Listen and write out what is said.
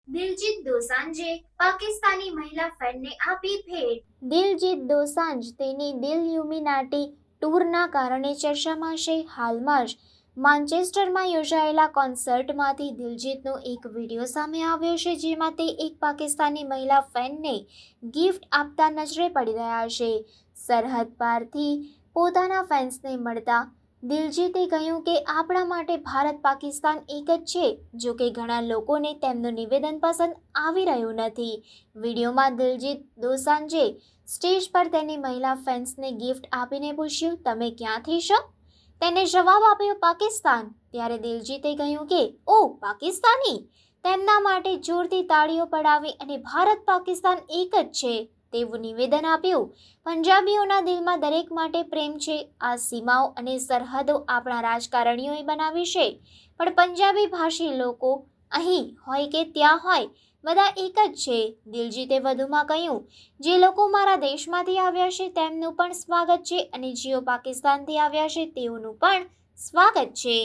દિલજીત દોસાંજે પાકિસ્તાની મહિલા ફેનને આપી ભેટ। દિલજીત દોસાંજ તેની દિલયુમિનાટી ટૂરના કારણે ચર્ચામાં છે। હાલમાં જ માન્ચેસ્ટરમાં યોજાયેલા કોન્સર્ટમાંથી દિલજીતનો એક વિડીયો સામે આવ્યો છે, જેમાં તે એક પાકિસ્તાની મહિલા ફેનને ગિફ્ટ આપતા નજરે પડી રહ્યા છે। સરહદ પારથી પોતાના ફેન્સને મળતા દિલજીતે કહ્યું કે આપણા માટે ભારત પાકિસ્તાન એક જ છે। જો કે ઘણા લોકોને તેમનું નિવેદન પસંદ આવી રહ્યું નથી। વિડીયોમાં દિલજીત દોસાંજે સ્ટેજ પર તેની મહિલા ફેન્સને ગિફ્ટ આપીને પૂછ્યું, તમે ક્યાંથી છો? તેને જવાબ આપ્યો, પાકિસ્તાન। ત્યારે દિલજીતે કહ્યું કે ઓ પાકિસ્તાની, તેમના માટે જોરથી તાળીઓ પડાવી અને ભારત પાકિસ્તાન એક જ છે તેવું નિવેદન આપ્યું। પંજાબીઓના દિલમાં દરેક માટે પ્રેમ છે। આ સીમાઓ અને સરહદો આપણા રાજકારણીઓએ બનાવી છે, પણ પંજાબી ભાષી લોકો અહીં હોય કે ત્યાં હોય, બધા એક જ છે। દિલજીતે વધુમાં કહ્યું, જે લોકો મારા દેશમાંથી આવ્યા છે તેમનું પણ સ્વાગત છે અને જેઓ પાકિસ્તાનથી આવ્યા છે તેઓનું પણ સ્વાગત છે।